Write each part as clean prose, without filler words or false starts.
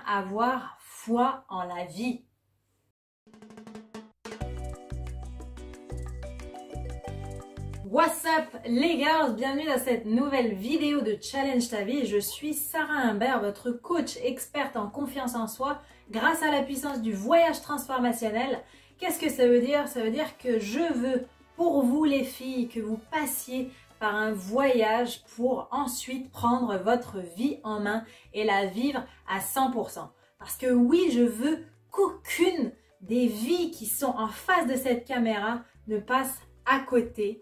avoir foi en la vie. What's up les girls, bienvenue dans cette nouvelle vidéo de Challenge ta vie. Je suis Sarah Humbert, votre coach experte en confiance en soi grâce à la puissance du voyage transformationnel. Qu'est-ce que ça veut dire? Ça veut dire que je veux pour vous les filles que vous passiez par un voyage pour ensuite prendre votre vie en main et la vivre à 100%. Parce que oui, je veux qu'aucune des vies qui sont en face de cette caméra ne passe à côté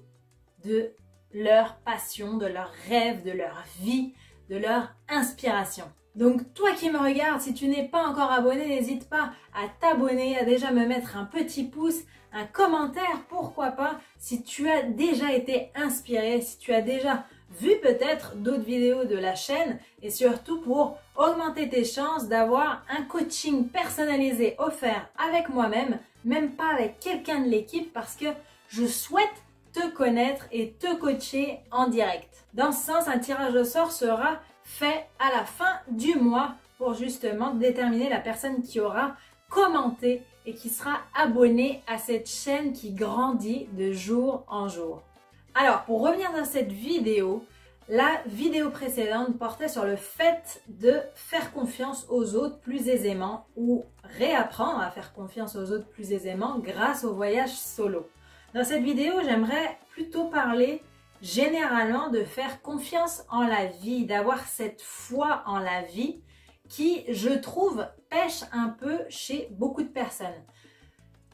de leur passion, de leur rêve, de leur vie, de leur inspiration. Donc toi qui me regardes, si tu n'es pas encore abonné, n'hésite pas à t'abonner, à déjà me mettre un petit pouce, un commentaire, pourquoi pas, si tu as déjà été inspiré, si tu as déjà vu peut-être d'autres vidéos de la chaîne et surtout pour augmenter tes chances d'avoir un coaching personnalisé offert avec moi-même, même pas avec quelqu'un de l'équipe parce que je souhaite te connaître et te coacher en direct. Dans ce sens, un tirage au sort sera fait à la fin du mois pour justement déterminer la personne qui aura commenté et qui sera abonnée à cette chaîne qui grandit de jour en jour. Alors, pour revenir dans cette vidéo, la vidéo précédente portait sur le fait de faire confiance aux autres plus aisément ou réapprendre à faire confiance aux autres plus aisément grâce au voyage solo. Dans cette vidéo, j'aimerais plutôt parler généralement de faire confiance en la vie, d'avoir cette foi en la vie qui, je trouve, pêche un peu chez beaucoup de personnes.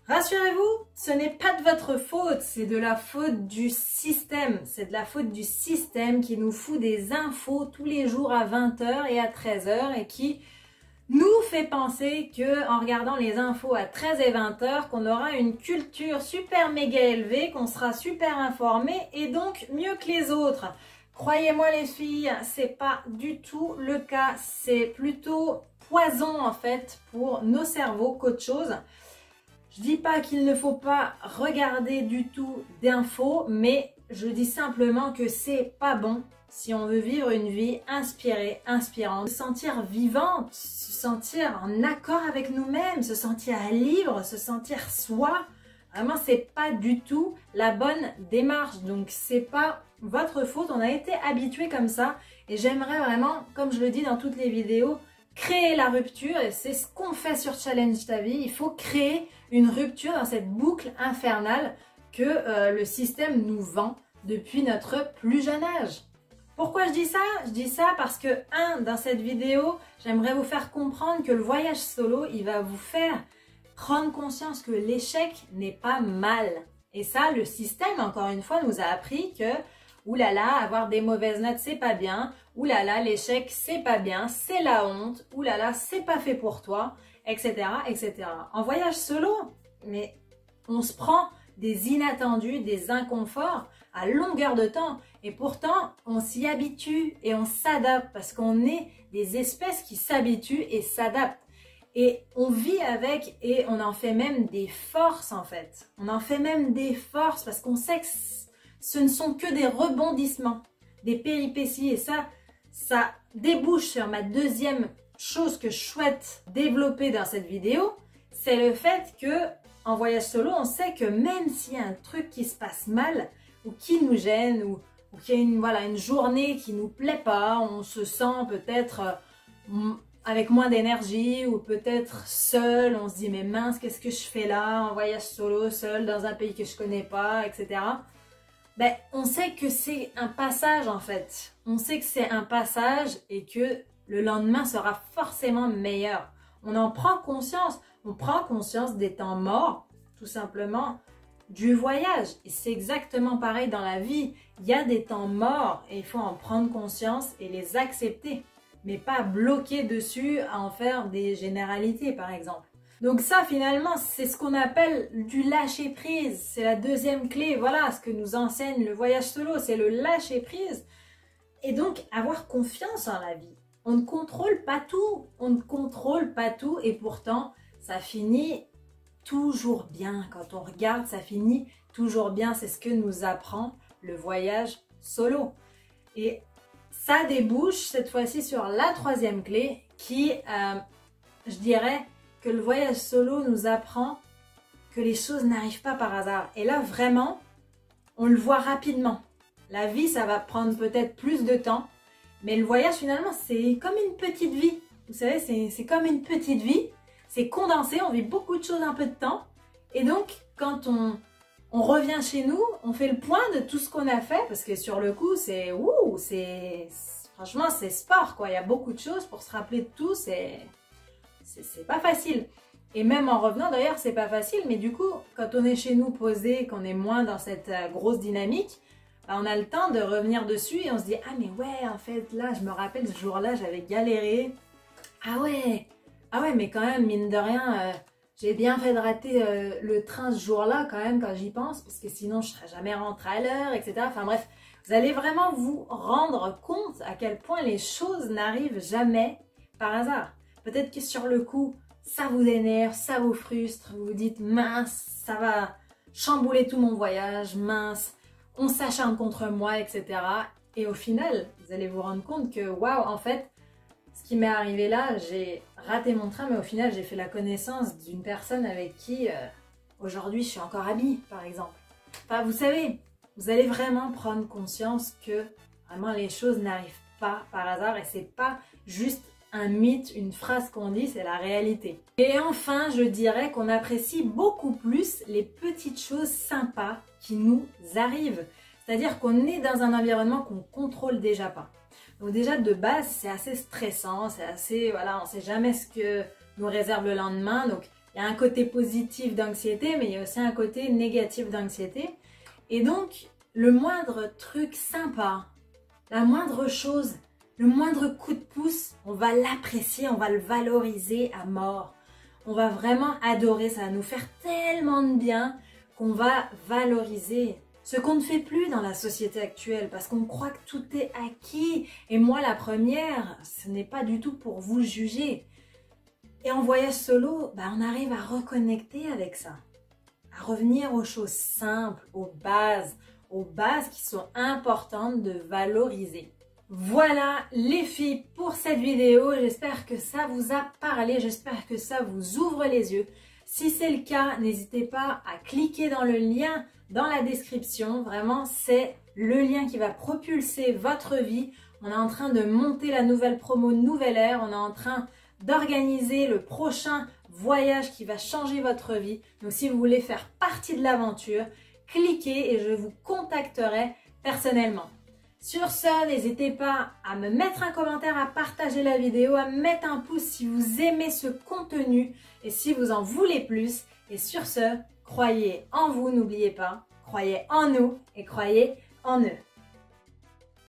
Rassurez-vous, ce n'est pas de votre faute, c'est de la faute du système. C'est de la faute du système qui nous fout des infos tous les jours à 20h et à 13h et qui nous fait penser que en regardant les infos à 13 et 20h, qu'on aura une culture super méga élevée, qu'on sera super informé et donc mieux que les autres. Croyez-moi les filles, c'est pas du tout le cas. C'est plutôt poison en fait pour nos cerveaux qu'autre chose. Je dis pas qu'il ne faut pas regarder du tout d'infos, mais je dis simplement que c'est pas bon si on veut vivre une vie inspirée, inspirante, se sentir vivante, se sentir en accord avec nous-mêmes, se sentir libre, se sentir soi. Vraiment, c'est pas du tout la bonne démarche. Donc, c'est pas votre faute. On a été habitués comme ça. Et j'aimerais vraiment, comme je le dis dans toutes les vidéos, créer la rupture. Et c'est ce qu'on fait sur Challenge ta vie. Il faut créer une rupture dans cette boucle infernale que le système nous vend depuis notre plus jeune âge. Pourquoi je dis ça? Je dis ça parce que, dans cette vidéo, j'aimerais vous faire comprendre que le voyage solo, il va vous faire prendre conscience que l'échec n'est pas mal. Et ça, le système, encore une fois, nous a appris que, oulala, avoir des mauvaises notes, c'est pas bien. Oulala, l'échec, c'est pas bien. C'est la honte. Oulala, c'est pas fait pour toi, etc., etc. En voyage solo, mais on se prend des inattendus, des inconforts à longueur de temps. Et pourtant, on s'y habitue et on s'adapte parce qu'on est des espèces qui s'habituent et s'adaptent. Et on vit avec et on en fait même des forces en fait. On en fait même des forces parce qu'on sait que ce ne sont que des rebondissements, des péripéties. Et ça débouche sur ma deuxième chose que je souhaite développer dans cette vidéo. C'est le fait que en voyage solo, on sait que même s'il y a un truc qui se passe mal ou qui nous gêne ou qu'il y a une journée qui nous plaît pas, on se sent peut-être avec moins d'énergie ou peut-être seul, on se dit mais mince, qu'est-ce que je fais là en voyage solo, seul dans un pays que je connais pas, etc. Ben, on sait que c'est un passage en fait. On sait que c'est un passage et que le lendemain sera forcément meilleur. On en prend conscience. On prend conscience des temps morts, tout simplement, du voyage. Et c'est exactement pareil dans la vie. Il y a des temps morts et il faut en prendre conscience et les accepter. Mais pas bloquer dessus à en faire des généralités, par exemple. Donc ça, finalement, c'est ce qu'on appelle du lâcher-prise. C'est la deuxième clé. Voilà ce que nous enseigne le voyage solo. C'est le lâcher-prise. Et donc, avoir confiance en la vie. On ne contrôle pas tout. On ne contrôle pas tout. Et pourtant, ça finit toujours bien. Quand on regarde, ça finit toujours bien. C'est ce que nous apprend le voyage solo. Et ça débouche cette fois-ci sur la troisième clé qui je dirais que le voyage solo nous apprend que les choses n'arrivent pas par hasard. Et là, vraiment, on le voit rapidement. La vie, ça va prendre peut-être plus de temps, mais le voyage, finalement, c'est comme une petite vie. Vous savez, c'est comme une petite vie. C'est condensé, on vit beaucoup de choses en peu de temps. Et donc, quand on revient chez nous, on fait le point de tout ce qu'on a fait, parce que sur le coup, franchement, c'est sport, quoi. Il y a beaucoup de choses pour se rappeler de tout, c'est pas facile. Et même en revenant, d'ailleurs, c'est pas facile, mais du coup, quand on est chez nous posé, qu'on est moins dans cette grosse dynamique, bah, on a le temps de revenir dessus et on se dit « Ah mais ouais, en fait, là, je me rappelle ce jour-là, j'avais galéré. Ah ouais, mais quand même, mine de rien, j'ai bien fait de rater le train ce jour-là quand même quand j'y pense, parce que sinon, je serais jamais rentrée à l'heure, etc. » Enfin bref, vous allez vraiment vous rendre compte à quel point les choses n'arrivent jamais par hasard. Peut-être que sur le coup, ça vous énerve, ça vous frustre, vous vous dites « Mince, ça va chambouler tout mon voyage, mince, on s'acharne contre moi, etc. » Et au final, vous allez vous rendre compte que waouh, en fait, ce qui m'est arrivé là, j'ai raté mon train, mais au final, j'ai fait la connaissance d'une personne avec qui aujourd'hui je suis encore amie, par exemple. Enfin, vous savez, vous allez vraiment prendre conscience que vraiment les choses n'arrivent pas par hasard et c'est pas juste un mythe, une phrase qu'on dit, c'est la réalité. Et enfin, je dirais qu'on apprécie beaucoup plus les petites choses sympas qui nous arrivent. C'est-à-dire qu'on est dans un environnement qu'on contrôle déjà pas. Donc déjà, de base, c'est assez stressant, c'est assez, voilà, on ne sait jamais ce que nous réserve le lendemain. Donc, il y a un côté positif d'anxiété, mais il y a aussi un côté négatif d'anxiété. Et donc, le moindre truc sympa, la moindre chose, le moindre coup de pouce, on va l'apprécier, on va le valoriser à mort. On va vraiment adorer, ça va nous faire tellement de bien qu'on va valoriser ce qu'on ne fait plus dans la société actuelle parce qu'on croit que tout est acquis. Et moi, la première, ce n'est pas du tout pour vous juger. Et en voyage solo, bah, on arrive à reconnecter avec ça, à revenir aux choses simples, aux bases qui sont importantes de valoriser. Voilà les filles pour cette vidéo, j'espère que ça vous a parlé, j'espère que ça vous ouvre les yeux. Si c'est le cas, n'hésitez pas à cliquer dans le lien dans la description, vraiment c'est le lien qui va propulser votre vie. On est en train de monter la nouvelle promo Nouvelle Ère, on est en train d'organiser le prochain voyage qui va changer votre vie. Donc si vous voulez faire partie de l'aventure, cliquez et je vous contacterai personnellement. Sur ce, n'hésitez pas à me mettre un commentaire, à partager la vidéo, à mettre un pouce si vous aimez ce contenu et si vous en voulez plus. Et sur ce, croyez en vous, n'oubliez pas, croyez en nous et croyez en eux.